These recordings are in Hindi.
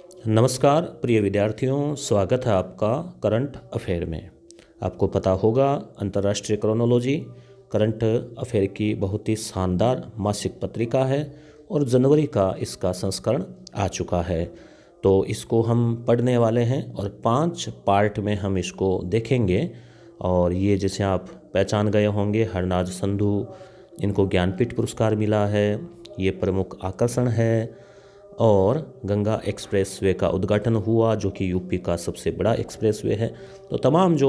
नमस्कार प्रिय विद्यार्थियों, स्वागत है आपका करंट अफेयर में। आपको पता होगा अंतर्राष्ट्रीय क्रोनोलॉजी करंट अफेयर की बहुत ही शानदार मासिक पत्रिका है और जनवरी का इसका संस्करण आ चुका है। तो इसको हम पढ़ने वाले हैं और 5 पार्ट में हम इसको देखेंगे। और ये जैसे आप पहचान गए होंगे, हरनाज संधू, इनको ज्ञानपीठ पुरस्कार मिला है, ये प्रमुख आकर्षण है। और गंगा एक्सप्रेसवे का उद्घाटन हुआ जो कि यूपी का सबसे बड़ा एक्सप्रेसवे है। तो तमाम जो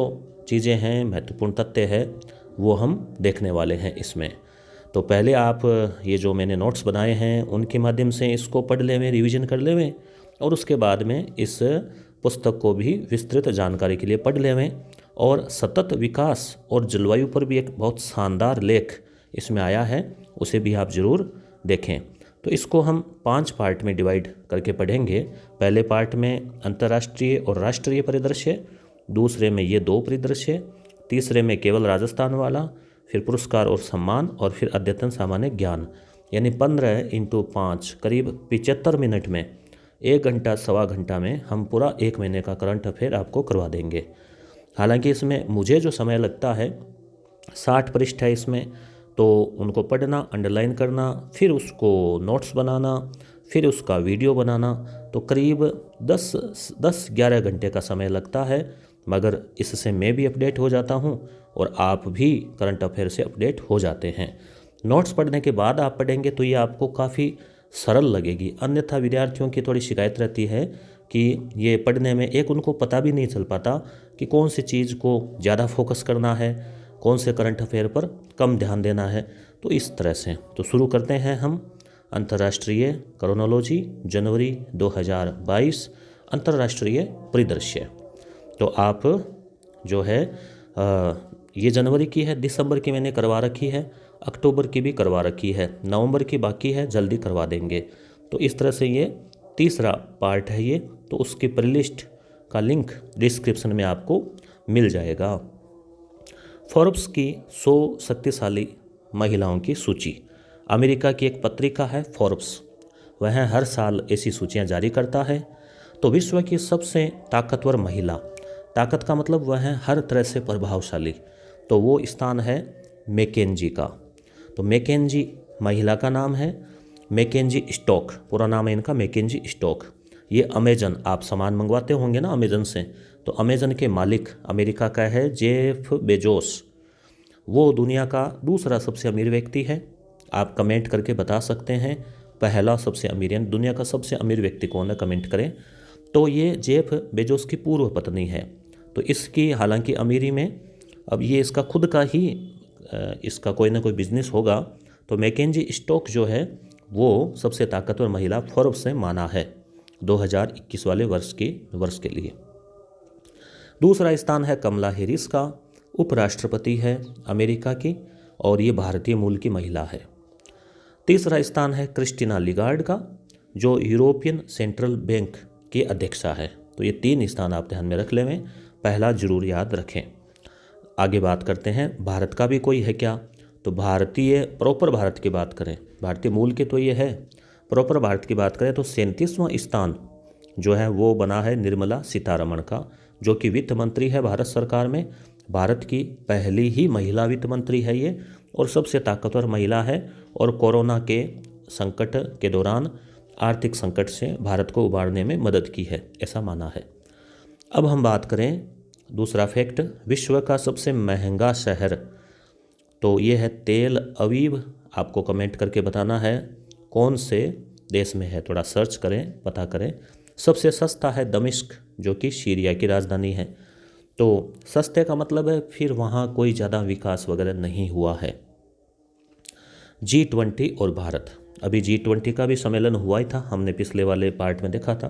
चीज़ें हैं, महत्वपूर्ण तथ्य है, वो हम देखने वाले हैं इसमें। तो पहले आप ये जो मैंने नोट्स बनाए हैं उनके माध्यम से इसको पढ़ लेवें, रिवीजन कर लेवें और उसके बाद में इस पुस्तक को भी विस्तृत जानकारी के लिए पढ़ लेवें। और सतत विकास और जलवायु पर भी एक बहुत शानदार लेख इसमें आया है, उसे भी आप ज़रूर देखें। तो इसको हम 5 पार्ट में डिवाइड करके पढ़ेंगे। पहले पार्ट में अंतर्राष्ट्रीय और राष्ट्रीय परिदृश्य, दूसरे में ये 2 परिदृश्य, तीसरे में केवल राजस्थान वाला, फिर पुरस्कार और सम्मान, और फिर अद्यतन सामान्य ज्ञान। यानी 15 × 5 करीब 75 मिनट में 1 घंटा सवा घंटा में हम पूरा 1 महीने का करंट अफेयर आपको करवा देंगे। हालांकि इसमें मुझे जो समय लगता है 60 पृष्ठ है इसमें, तो उनको पढ़ना, अंडरलाइन करना, फिर उसको नोट्स बनाना, फिर उसका वीडियो बनाना, तो करीब 10-11 घंटे का समय लगता है। मगर इससे मैं भी अपडेट हो जाता हूँ और आप भी करंट अफेयर से अपडेट हो जाते हैं। नोट्स पढ़ने के बाद आप पढ़ेंगे तो ये आपको काफ़ी सरल लगेगी। अन्यथा विद्यार्थियों की थोड़ी शिकायत रहती है कि ये पढ़ने में उनको पता भी नहीं चल पाता कि कौन सी चीज़ को ज़्यादा फोकस करना है, कौन से करंट अफेयर पर कम ध्यान देना है। तो इस तरह से तो शुरू करते हैं हम अंतर्राष्ट्रीय क्रोनोलॉजी जनवरी 2022 अंतर्राष्ट्रीय परिदृश्य। तो आप जो है ये जनवरी की है, दिसंबर की मैंने करवा रखी है, अक्टूबर की भी करवा रखी है, नवंबर की बाकी है, जल्दी करवा देंगे। तो इस तरह से ये तीसरा पार्ट है ये। तो उसकी प्लेलिस्ट का लिंक डिस्क्रिप्शन में आपको मिल जाएगा। फोर्ब्स की 100 शक्तिशाली महिलाओं की सूची, अमेरिका की एक पत्रिका है फोर्ब्स, वह हर साल ऐसी सूचियां जारी करता है। तो विश्व की सबसे ताकतवर महिला, ताकत का मतलब वह है हर तरह से प्रभावशाली, तो वो स्थान है मैकेंजी का। तो मैकेंजी महिला का नाम है, मैकेंजी स्टोक पूरा नाम है इनका, मैकेंजी स्टोक। ये अमेजन, आप सामान मंगवाते होंगे ना अमेजन से, तो अमेजन के मालिक अमेरिका का है जेफ बेजोस। वो दुनिया का दूसरा सबसे अमीर व्यक्ति है। आप कमेंट करके बता सकते हैं पहला सबसे अमीर, यानी दुनिया का सबसे अमीर व्यक्ति कौन है, कमेंट करें। तो ये जेफ बेजोस की पूर्व पत्नी है। तो इसकी हालांकि अमीरी में अब ये इसका खुद का ही इसका कोई ना कोई बिजनेस होगा। तो मैकेंजी स्टोक जो है वो सबसे ताकतवर महिला फोर्ब्स से माना है 2021 वाले वर्ष के लिए। दूसरा स्थान है कमला हैरिस का, उपराष्ट्रपति है अमेरिका की और ये भारतीय मूल की महिला है। तीसरा स्थान है क्रिस्टीना लिगार्ड का, जो यूरोपियन सेंट्रल बैंक की अध्यक्षा है। तो ये 3 स्थान आप ध्यान में रख लें, पहला जरूर याद रखें। आगे बात करते हैं, भारत का भी कोई है क्या? तो भारतीय प्रॉपर भारत की बात करें, भारतीय मूल के तो ये है, प्रॉपर भारत की बात करें तो 37वां स्थान जो है वो बना है निर्मला सीतारमण का, जो कि वित्त मंत्री है भारत सरकार में। भारत की पहली ही महिला वित्त मंत्री है ये और सबसे ताकतवर महिला है, और कोरोना के संकट के दौरान आर्थिक संकट से भारत को उबारने में मदद की है, ऐसा माना है। अब हम बात करें दूसरा फैक्ट, विश्व का सबसे महंगा शहर, तो ये है तेल अवीव। आपको कमेंट करके बताना है कौन से देश में है, थोड़ा सर्च करें, पता करें। सबसे सस्ता है दमिश्क, जो कि सीरिया की राजधानी है। तो सस्ते का मतलब है फिर वहाँ कोई ज़्यादा विकास वगैरह नहीं हुआ है। G20 और भारत, अभी G20 का भी सम्मेलन हुआ ही था, हमने पिछले वाले पार्ट में देखा था।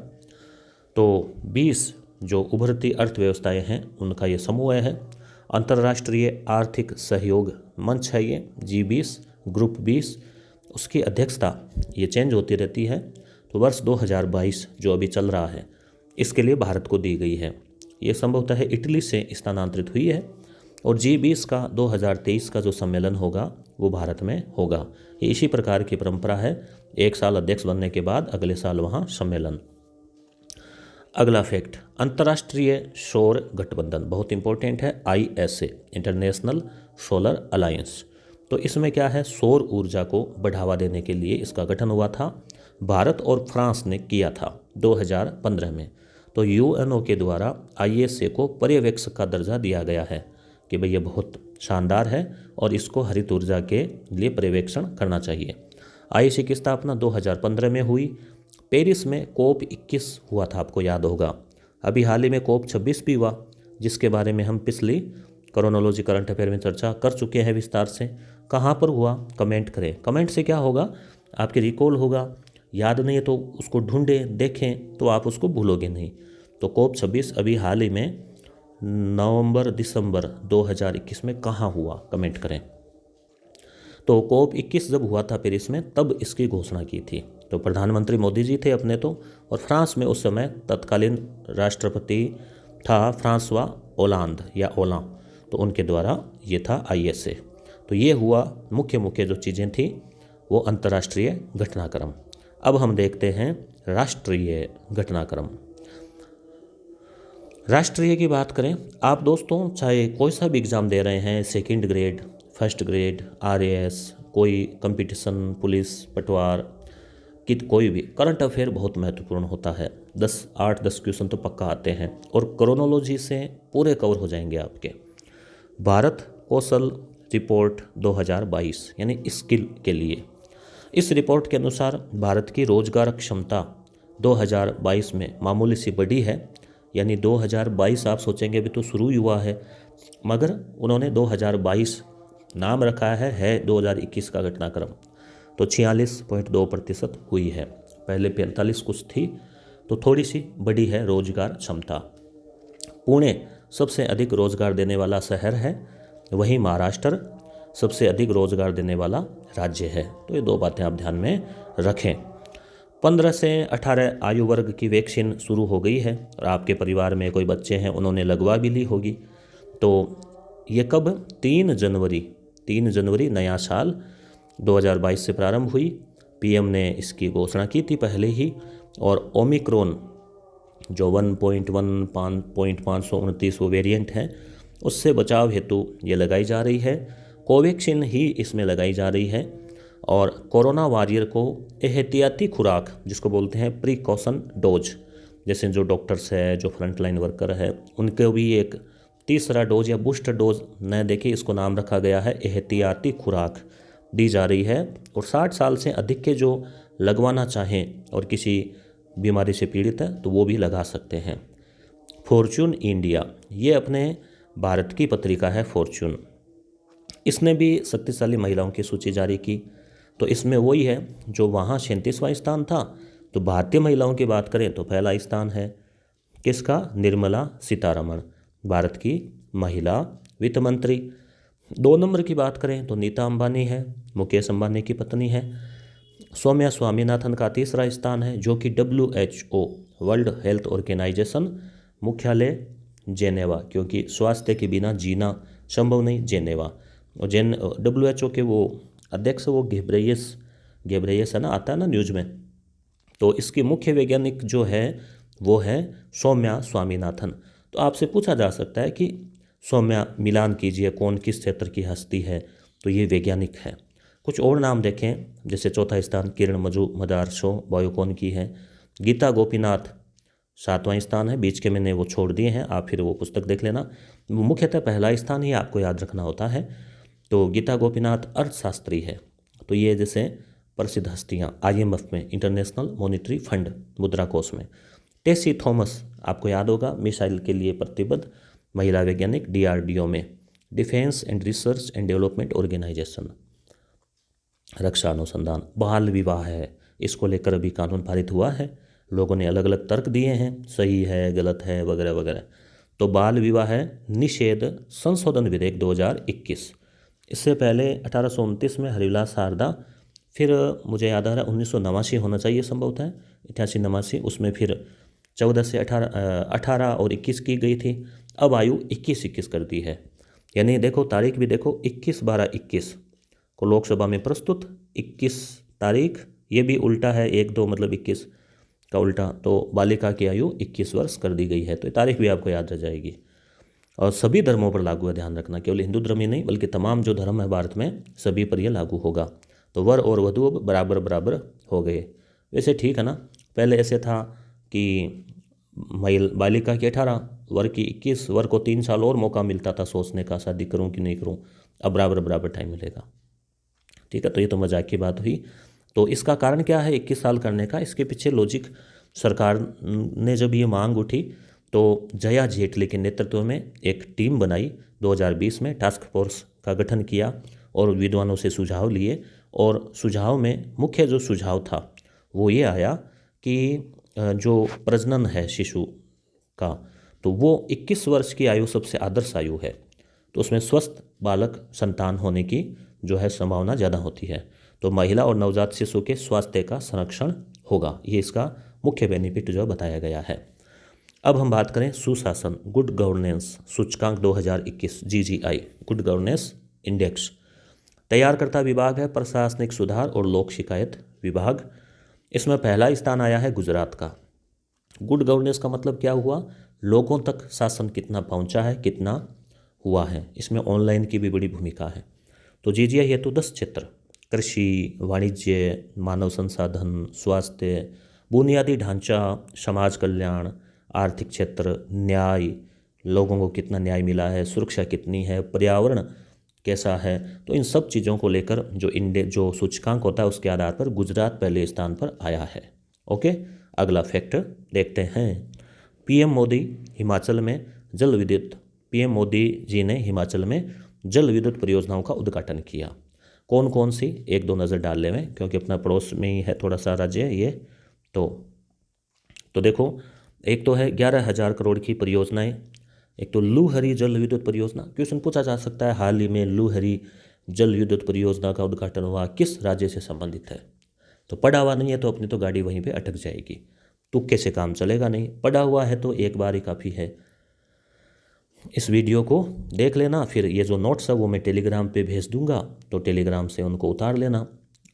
तो 20 जो उभरती अर्थव्यवस्थाएं हैं उनका ये समूह है। अंतर्राष्ट्रीय आर्थिक सहयोग मंच है ये G20 ग्रुप 20, उसकी अध्यक्षता ये चेंज होती रहती है। तो वर्ष 2022 जो अभी चल रहा है इसके लिए भारत को दी गई है। ये संभवतः इटली से स्थानांतरित हुई है। और G20 का 2023 का जो सम्मेलन होगा वो भारत में होगा। ये इसी प्रकार की परंपरा है, 1 साल अध्यक्ष बनने के बाद अगले साल वहाँ सम्मेलन। अगला फैक्ट, अंतर्राष्ट्रीय सौर गठबंधन बहुत इंपॉर्टेंट है, ISA इंटरनेशनल सोलर अलायंस। तो इसमें क्या है, सौर ऊर्जा को बढ़ावा देने के लिए इसका गठन हुआ था। भारत और फ्रांस ने किया था 2015 में। तो UNO के द्वारा ISA को पर्यवेक्षक का दर्जा दिया गया है कि भाई ये बहुत शानदार है और इसको हरित ऊर्जा के लिए पर्यवेक्षण करना चाहिए। ISA की स्थापना 2015 में हुई। पेरिस में COP21 हुआ था, आपको याद होगा। अभी हाल ही में COP26 भी हुआ, जिसके बारे में हम पिछली क्रोनोलॉजी करंट अफेयर में चर्चा कर चुके हैं विस्तार से। कहाँ पर हुआ, कमेंट करें। कमेंट से क्या होगा, आपके रिकॉल होगा। याद नहीं है तो उसको ढूंढें, देखें, तो आप उसको भूलोगे नहीं। तो COP26 अभी हाल ही में नवंबर-दिसंबर 2021 में कहाँ हुआ, कमेंट करें। तो COP21 जब हुआ था पेरिस में, तब इसकी घोषणा की थी। तो प्रधानमंत्री मोदी जी थे अपने तो, और फ्रांस में उस समय तत्कालीन राष्ट्रपति था फ्रांसवा ओलांद या ओलां। तो उनके द्वारा ये था ISA। तो ये हुआ मुख्य मुख्य जो चीज़ें थी वो अंतर्राष्ट्रीय घटनाक्रम। अब हम देखते हैं राष्ट्रीय घटनाक्रम। राष्ट्रीय की बात करें, आप दोस्तों चाहे कोई सा भी एग्ज़ाम दे रहे हैं, second grade, first grade, RAS, कोई कंपटीशन, पुलिस, पटवार कि कोई भी, करंट अफेयर बहुत महत्वपूर्ण होता है। 8-10 क्वेश्चन तो पक्का आते हैं और क्रोनोलॉजी से पूरे कवर हो जाएंगे आपके। भारत कौशल रिपोर्ट 2022 यानी स्किल के लिए, इस रिपोर्ट के अनुसार भारत की रोजगार क्षमता 2022 में मामूली सी बढ़ी है। यानी 2022 आप सोचेंगे अभी तो शुरू ही हुआ है, मगर उन्होंने 2022 नाम रखा है 2021 का घटनाक्रम। तो 46.2% हुई है, पहले 45 कुछ थी, तो थोड़ी सी बढ़ी है रोजगार क्षमता। पुणे सबसे अधिक रोजगार देने वाला शहर है, वहीं महाराष्ट्र सबसे अधिक रोजगार देने वाला राज्य है। तो ये दो बातें आप ध्यान में रखें। 15 से 18 आयु वर्ग की वैक्सीन शुरू हो गई है, और आपके परिवार में कोई बच्चे हैं उन्होंने लगवा भी ली होगी। तो ये कब, 3 जनवरी नया साल 2022 से प्रारंभ हुई। PM ने इसकी घोषणा की थी पहले ही। और ओमिक्रॉन जो 1.1.529 वो वेरिएंट है, उससे बचाव हेतु ये लगाई जा रही है। कोवैक्सीन ही इसमें लगाई जा रही है। और कोरोना वॉरियर को एहतियाती खुराक, जिसको बोलते हैं प्रिकॉशन डोज, जैसे जो डॉक्टर्स है, जो फ्रंटलाइन वर्कर है, उनको भी एक तीसरा डोज या बूस्टर डोज न देके इसको नाम रखा गया है एहतियाती खुराक दी जा रही है। और 60 साल से अधिक के जो लगवाना चाहें और किसी बीमारी से पीड़ित है तो वो भी लगा सकते हैं। फॉर्च्यून इंडिया, ये अपने भारत की पत्रिका है फॉर्च्यून, इसने भी शक्तिशाली महिलाओं की सूची जारी की। तो इसमें वही है जो वहाँ 37वां स्थान था। तो भारतीय महिलाओं की बात करें तो पहला स्थान है किसका, निर्मला सीतारमण, भारत की महिला वित्त मंत्री। 2 नंबर की बात करें तो नीता अंबानी है, मुकेश अंबानी की पत्नी है। सौम्या स्वामीनाथन का तीसरा स्थान है, जो कि WHO वर्ल्ड हेल्थ ऑर्गेनाइजेशन मुख्यालय जेनेवा, क्योंकि स्वास्थ्य के बिना जीना संभव नहीं, जेनेवा। और WHO के वो अध्यक्ष वो घेब्रेयस है ना, आता है ना न्यूज़ में। तो इसकी मुख्य वैज्ञानिक जो है वो है सौम्या स्वामीनाथन। तो आपसे पूछा जा सकता है कि सौम्या, मिलान कीजिए कौन किस क्षेत्र की हस्ती है, तो ये वैज्ञानिक है। कुछ और नाम देखें, जैसे चौथा स्थान किरण मजुमदार शो बायोकॉन की है। गीता गोपीनाथ 7वां स्थान है, बीच के मैंने वो छोड़ दिए हैं, आप फिर वो पुस्तक देख लेना। मुख्यतः पहला स्थान ही आपको याद रखना होता है। तो गीता गोपीनाथ अर्थशास्त्री है। तो ये जैसे प्रसिद्ध हस्तियाँ IMF में, इंटरनेशनल मॉनिटरी फंड, मुद्रा कोष में। टेसी थॉमस आपको याद होगा, मिसाइल के लिए प्रतिबद्ध महिला वैज्ञानिक, DRDO में, defence and research and development organisation, रक्षा अनुसंधान। बाल विवाह है, इसको लेकर अभी कानून पारित हुआ है, लोगों ने अलग अलग तर्क दिए हैं, सही है, गलत है, वगैरह वगैरह। तो बाल विवाह निषेध संशोधन विधेयक 2021, इससे पहले 1829 में हरिलाल शारदा, फिर मुझे याद आ रहा है 1989 होना चाहिए संभवतः, 88-89, उसमें फिर 14 से 18 और 21 की गई थी। अब आयु 21-21 कर दी है। यानी देखो तारीख भी देखो, 21/12/21 को लोकसभा में प्रस्तुत, 21 तारीख, ये भी उल्टा है, 1-2 मतलब 21। का उल्टा, तो बालिका की आयु 21 वर्ष कर दी गई है। तो ये तारीख भी आपको याद रह जाएगी। और सभी धर्मों पर लागू है, ध्यान रखना, केवल हिंदू धर्म ही नहीं बल्कि तमाम जो धर्म है भारत में सभी पर यह लागू होगा। तो वर और वधु अब बराबर बराबर हो गए। वैसे ठीक है ना, पहले ऐसे था कि बालिका की 18, वर की 21, वर को 3 साल और मौका मिलता था सोचने का, शादी करूं कि नहीं करूं। अब बराबर बराबर टाइम मिलेगा। ठीक है, तो ये तो मजाक की बात हुई। तो इसका कारण क्या है 21 साल करने का? इसके पीछे लॉजिक, सरकार ने जब ये मांग उठी तो जया जेटली के नेतृत्व में एक टीम बनाई, 2020 में टास्क फोर्स का गठन किया और विद्वानों से सुझाव लिए। और सुझाव में मुख्य जो सुझाव था वो ये आया कि जो प्रजनन है शिशु का, तो वो 21 वर्ष की आयु सबसे आदर्श आयु है। तो उसमें स्वस्थ बालक संतान होने की जो है संभावना ज़्यादा होती है। तो महिला और नवजात शिशु के स्वास्थ्य का संरक्षण होगा, ये इसका मुख्य बेनिफिट जो बताया गया है। अब हम बात करें सुशासन, गुड गवर्नेंस सूचकांक 2021 GGI, गुड गवर्नेंस इंडेक्स। तैयारकर्ता विभाग है प्रशासनिक सुधार और लोक शिकायत विभाग। इसमें पहला स्थान आया है गुजरात का। गुड गवर्नेंस का मतलब क्या हुआ? लोगों तक शासन कितना पहुंचा है, कितना हुआ है। इसमें ऑनलाइन की भी बड़ी भूमिका है। तो GGI हेतु 10 क्षेत्र, कृषि, वाणिज्य, मानव संसाधन, स्वास्थ्य, बुनियादी ढांचा, समाज कल्याण, आर्थिक क्षेत्र, न्याय, लोगों को कितना न्याय मिला है, सुरक्षा कितनी है, पर्यावरण कैसा है। तो इन सब चीज़ों को लेकर जो सूचकांक होता है उसके आधार पर गुजरात पहले स्थान पर आया है। ओके, अगला फैक्ट देखते हैं। PM मोदी हिमाचल में जल विद्युत, PM मोदी जी ने हिमाचल में जल विद्युत परियोजनाओं का उद्घाटन किया। कौन कौन सी, एक दो नज़र डाल ले में, क्योंकि अपना पड़ोस में ही है थोड़ा सा राज्य है ये। तो देखो, एक तो है 11,000 करोड़ की परियोजनाएं। एक तो लूहरी जल विद्युत परियोजना, क्वेश्चन पूछा जा सकता है हाल ही में लूहरी जल विद्युत परियोजना का उद्घाटन हुआ, किस राज्य से संबंधित है? तो पढ़ा हुआ नहीं है तो अपनी तो गाड़ी वहीं पे अटक जाएगी, तुक्के से काम चलेगा नहीं। पढ़ा हुआ है तो एक बार ही काफ़ी है। इस वीडियो को देख लेना, फिर ये जो नोट्स है वो मैं टेलीग्राम पे भेज दूंगा, तो टेलीग्राम से उनको उतार लेना,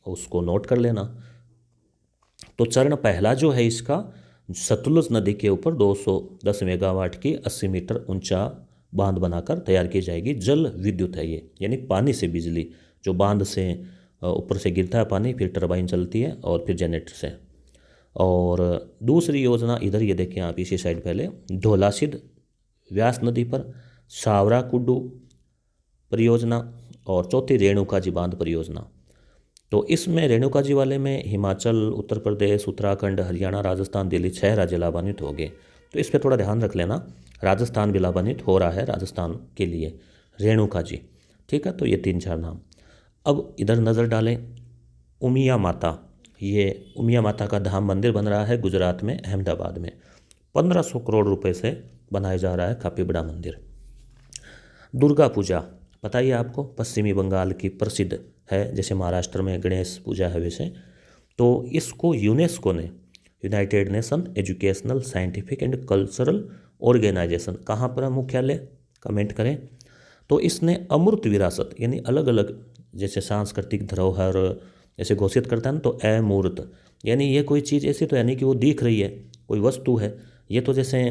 उसको नोट कर लेना। तो चरण पहला जो है इसका, सतलुज नदी के ऊपर 210 मेगावाट की 80 मीटर ऊंचा बांध बनाकर तैयार की जाएगी। जल विद्युत है ये, यानी पानी से बिजली, जो बांध से ऊपर से गिरता है पानी, फिर टरबाइन चलती है और फिर जनरेटर से। और दूसरी योजना इधर ये देखें आप, इसी साइड पहले, धौलासिद्ध व्यास नदी पर सावरा कुड्डू परियोजना, और चौथी रेणुका जी बांध परियोजना। तो इसमें रेणुका जी वाले में हिमाचल, उत्तर प्रदेश, उत्तराखंड, हरियाणा, राजस्थान, दिल्ली 6 राज्य लाभान्वित हो गए। तो इस पर थोड़ा ध्यान रख लेना, राजस्थान भी लाभान्वित हो रहा है राजस्थान के लिए, रेणुका जी। ठीक है, तो ये 3-4 नाम। अब इधर नज़र डालें, उमिया माता, ये उमिया माता का धाम मंदिर बन रहा है गुजरात में, अहमदाबाद में। 1500 करोड़ रुपए से बनाया जा रहा है, काफ़ी बड़ा मंदिर। दुर्गा पूजा पता ही है आपको, पश्चिमी बंगाल की प्रसिद्ध है, जैसे महाराष्ट्र में गणेश पूजा है वैसे। तो इसको यूनेस्को ने, united nation educational scientific and cultural organisation, कहाँ पर मुख्यालय, कमेंट करें। तो इसने अमूर्त विरासत, यानी अलग अलग जैसे सांस्कृतिक धरोहर ऐसे घोषित करता है ना, तो अमूर्त यानी ये कोई चीज़ ऐसी तो यानी कि वो दिख रही है, कोई वस्तु है। ये तो जैसे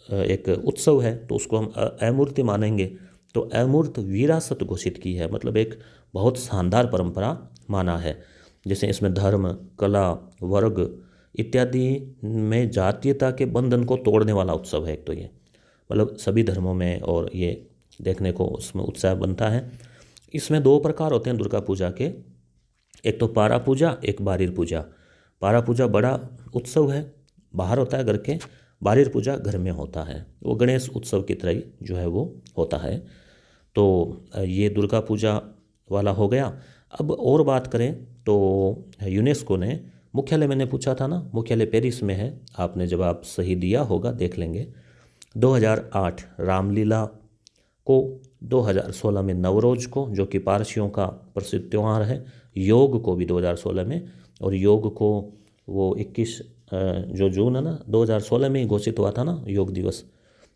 एक उत्सव है तो उसको हम अमूर्ति मानेंगे। तो अमूर्त विरासत घोषित की है, मतलब एक बहुत शानदार परंपरा माना है। जैसे इसमें धर्म, कला, वर्ग इत्यादि में जातीयता के बंधन को तोड़ने वाला उत्सव है एक तो ये, मतलब सभी धर्मों में, और ये देखने को उसमें उत्साह बनता है। इसमें 2 प्रकार होते हैं दुर्गा पूजा के, एक तो पारा पूजा, एक बारिर पूजा। पारा पूजा बड़ा उत्सव है, बाहर होता है घर के, बारिर पूजा घर में होता है, वो गणेश उत्सव की तरह ही जो है वो होता है। तो ये दुर्गा पूजा वाला हो गया। अब और बात करें तो यूनेस्को ने, मुख्यालय मैंने पूछा था ना, मुख्यालय पेरिस में है, आपने जवाब सही दिया होगा, देख लेंगे। 2008 रामलीला को, 2016 में नवरोज को जो कि पारसियों का प्रसिद्ध त्यौहार है, योग को भी 2016 में, और योग को वो 21 जो जून है ना 2016 में ही घोषित हुआ था ना योग दिवस,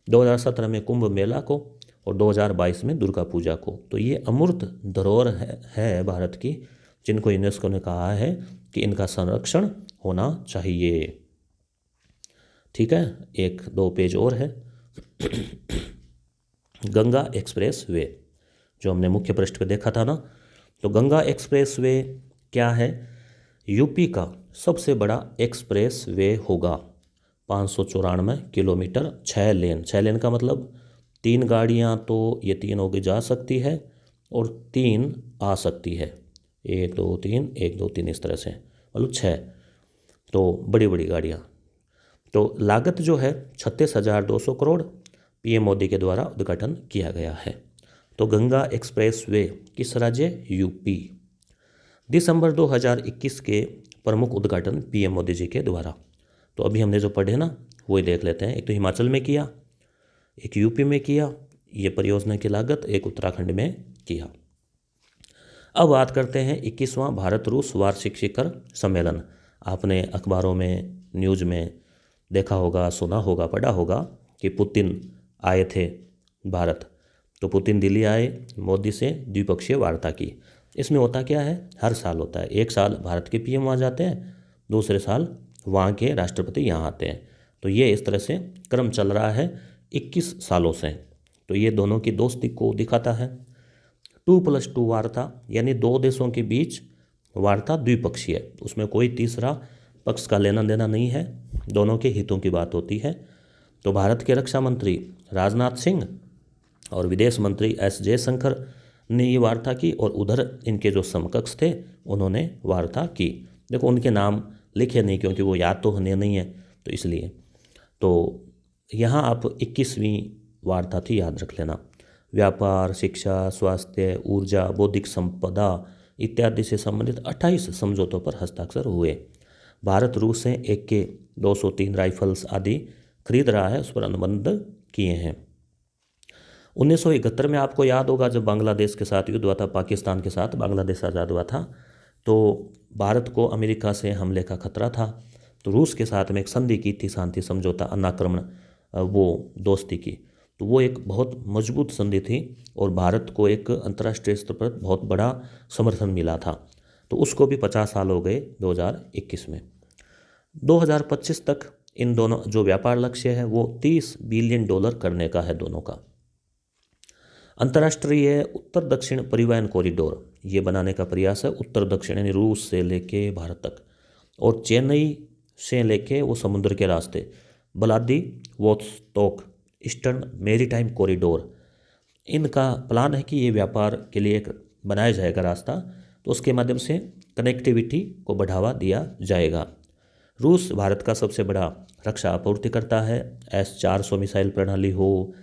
2017 में कुंभ मेला को, और 2022 में दुर्गा पूजा को। तो ये अमूर्त धरोहर है भारत की, जिनको यूनेस्को ने कहा है कि इनका संरक्षण होना चाहिए। ठीक है, 1-2 पेज और है। गंगा एक्सप्रेस वे, जो हमने मुख्य पृष्ठ पे देखा था ना, तो गंगा एक्सप्रेस वे क्या है? यूपी का सबसे बड़ा एक्सप्रेस वे होगा। 594 किलोमीटर, 6 लेन। 6 लेन का मतलब 3 गाड़ियाँ तो ये 3 होगी जा सकती है और 3 आ सकती है। 1 2 3, 1 2 3 इस तरह से, मतलब 6। तो बड़ी बड़ी गाड़ियाँ। तो लागत जो है 36,200 करोड़ पीएम मोदी के द्वारा उद्घाटन किया गया है। तो गंगा एक्सप्रेस वे किस राज्य? यूपी। दिसंबर 2021 के प्रमुख उद्घाटन पीएम मोदी जी के द्वारा। तो अभी हमने जो पढ़े ना वही देख लेते हैं। एक तो हिमाचल में किया, एक यूपी में किया, ये परियोजना की लागत एक उत्तराखंड में किया। अब बात करते हैं 21वां भारत रूस वार्षिक शिखर सम्मेलन। आपने अखबारों में, न्यूज़ में देखा होगा, सुना होगा, पढ़ा होगा कि पुतिन आए थे भारत। तो पुतिन दिल्ली आए, मोदी से द्विपक्षीय वार्ता की। इसमें होता क्या है? हर साल होता है। एक साल भारत के पीएम वहाँ जाते हैं, दूसरे साल वहाँ के राष्ट्रपति यहाँ आते हैं। तो ये इस तरह से क्रम चल रहा है 21 सालों से। तो ये दोनों की दोस्ती को दिखाता है। 2+2 वार्ता, यानी 2 देशों के बीच वार्ता द्विपक्षीय, उसमें कोई तीसरा पक्ष का लेना देना नहीं है, दोनों के हितों की बात होती है। तो भारत के रक्षा मंत्री राजनाथ सिंह और विदेश मंत्री एस जयशंकर ने ये वार्ता की, और उधर इनके जो समकक्ष थे उन्होंने वार्ता की। देखो उनके नाम लिखे नहीं क्योंकि वो याद तो होने नहीं है, तो इसलिए। तो यहाँ आप 21वीं वार्ता थी, याद रख लेना। व्यापार, शिक्षा, स्वास्थ्य, ऊर्जा, बौद्धिक संपदा इत्यादि से संबंधित 28 समझौतों पर हस्ताक्षर हुए। भारत रूस से AK-203 राइफल्स आदि खरीद रहा है, उस पर अनुबंध किए हैं। 1971 में आपको याद होगा जब बांग्लादेश के साथ युद्ध हुआ था, पाकिस्तान के साथ बांग्लादेश आज़ाद हुआ था, तो भारत को अमेरिका से हमले का खतरा था। तो रूस के साथ में एक संधि की थी, शांति समझौता, अनाक्रमण, वो दोस्ती की। तो वो एक बहुत मजबूत संधि थी और भारत को एक अंतर्राष्ट्रीय स्तर पर बहुत बड़ा समर्थन मिला था। तो उसको भी 50 साल हो गए 2021 में। 2025 तक इन दोनों जो व्यापार लक्ष्य है वो $30 बिलियन करने का है दोनों का। अंतर्राष्ट्रीय उत्तर दक्षिण परिवहन कॉरिडोर ये बनाने का प्रयास है, उत्तर दक्षिण यानी रूस से लेके भारत तक, और चेन्नई से लेके वो समुद्र के रास्ते व्लादिवोस्तोक ईस्टर्न मेरीटाइम कॉरिडोर। इनका प्लान है कि ये व्यापार के लिए एक बनाया जाएगा रास्ता, तो उसके माध्यम से कनेक्टिविटी को बढ़ावा दिया जाएगा। रूस भारत का सबसे बड़ा रक्षा आपूर्तिकर्ता है। S-400 मिसाइल प्रणाली हो,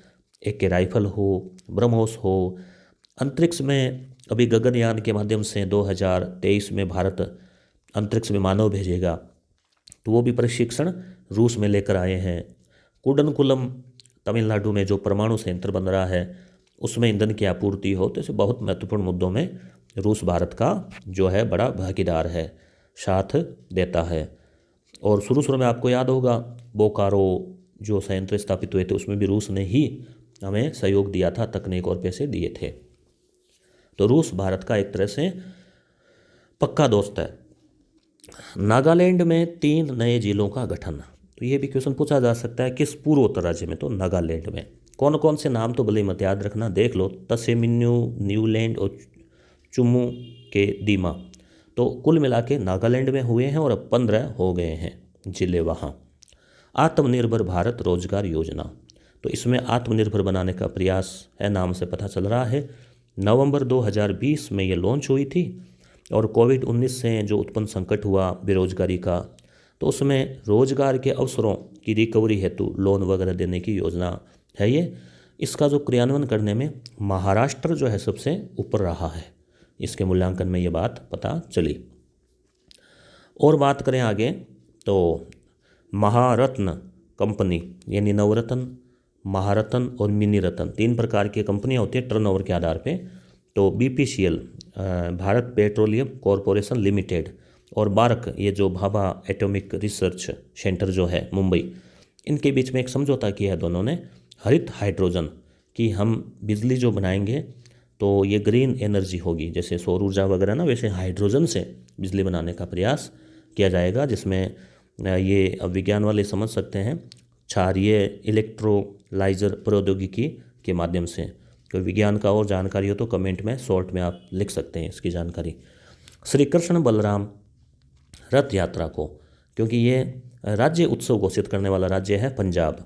AK राइफल हो, ब्रह्मोस हो। अंतरिक्ष में अभी गगनयान के माध्यम से 2023 में भारत अंतरिक्ष में मानव भेजेगा, तो वो भी प्रशिक्षण रूस में लेकर आए हैं। कुडनकुलम तमिलनाडु में जो परमाणु संयंत्र बन रहा है उसमें ईंधन की आपूर्ति हो। तो ऐसे बहुत महत्वपूर्ण मुद्दों में रूस भारत का जो है बड़ा भागीदार है, साथ देता है। और शुरू में आपको याद होगा बोकारो जो संयंत्र स्थापित हुए थे उसमें भी रूस ने ही हमें सहयोग दिया था, तकनीक और पैसे दिए थे। तो रूस भारत का एक तरह से पक्का दोस्त है। नागालैंड में 3 नए जिलों का गठन। तो ये भी क्वेश्चन पूछा जा सकता है किस पूर्वोत्तर राज्य में? तो नागालैंड में। कौन कौन से नाम तो भले मत याद रखना, देख लो, तसेमिन्यू, न्यूलैंड और चुमू के दीमा। तो कुल मिला के नागालैंड में हुए हैं और अब 15 हो गए हैं जिले वहाँ। आत्मनिर्भर भारत रोजगार योजना, तो इसमें आत्मनिर्भर बनाने का प्रयास है, नाम से पता चल रहा है। नवंबर 2020 में ये लॉन्च हुई थी, और कोविड-19 से जो उत्पन्न संकट हुआ बेरोजगारी का, तो उसमें रोजगार के अवसरों की रिकवरी हेतु लोन वगैरह देने की योजना है ये। इसका जो क्रियान्वयन करने में महाराष्ट्र जो है सबसे ऊपर रहा है, इसके मूल्यांकन में ये बात पता चली। और बात करें आगे तो महारत्न कंपनी यानी नवरत्न, महारत्न और मिनी रत्न 3 प्रकार की कंपनियां होती हैं टर्नओवर के आधार पे। तो BPCL Bharat petroleum corporation limited और बार्क ये जो भाभा एटॉमिक रिसर्च सेंटर जो है मुंबई, इनके बीच में एक समझौता किया है दोनों ने हरित हाइड्रोजन की। हम बिजली जो बनाएंगे तो ये ग्रीन एनर्जी होगी, जैसे सौर ऊर्जा वगैरह ना, वैसे हाइड्रोजन से बिजली बनाने का प्रयास किया जाएगा, जिसमें ये अब विज्ञान वाले समझ सकते हैं क्षारीय इलेक्ट्रोलाइजर प्रौद्योगिकी के माध्यम से। कोई विज्ञान का और जानकारी हो तो कमेंट में शॉर्ट में आप लिख सकते हैं इसकी जानकारी। श्री कृष्ण बलराम रथ यात्रा को, क्योंकि ये राज्य उत्सव घोषित करने वाला राज्य है पंजाब,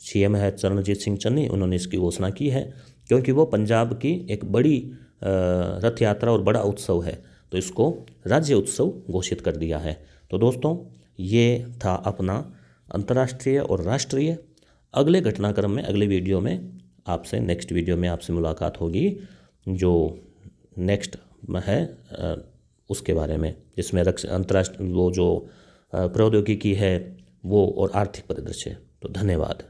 सीएम है चरणजीत सिंह चन्नी, उन्होंने इसकी घोषणा की है क्योंकि वो पंजाब की एक बड़ी रथ यात्रा और बड़ा उत्सव है, तो इसको राज्य उत्सव घोषित कर दिया है। तो दोस्तों ये था अपना अंतर्राष्ट्रीय और राष्ट्रीय। अगले घटनाक्रम में, अगले वीडियो में आपसे, नेक्स्ट वीडियो में आपसे मुलाकात होगी, जो नेक्स्ट है उसके बारे में, जिसमें अंतर्राष्ट्रीय वो जो प्रौद्योगिकी है वो और आर्थिक परिदृश्य। तो धन्यवाद।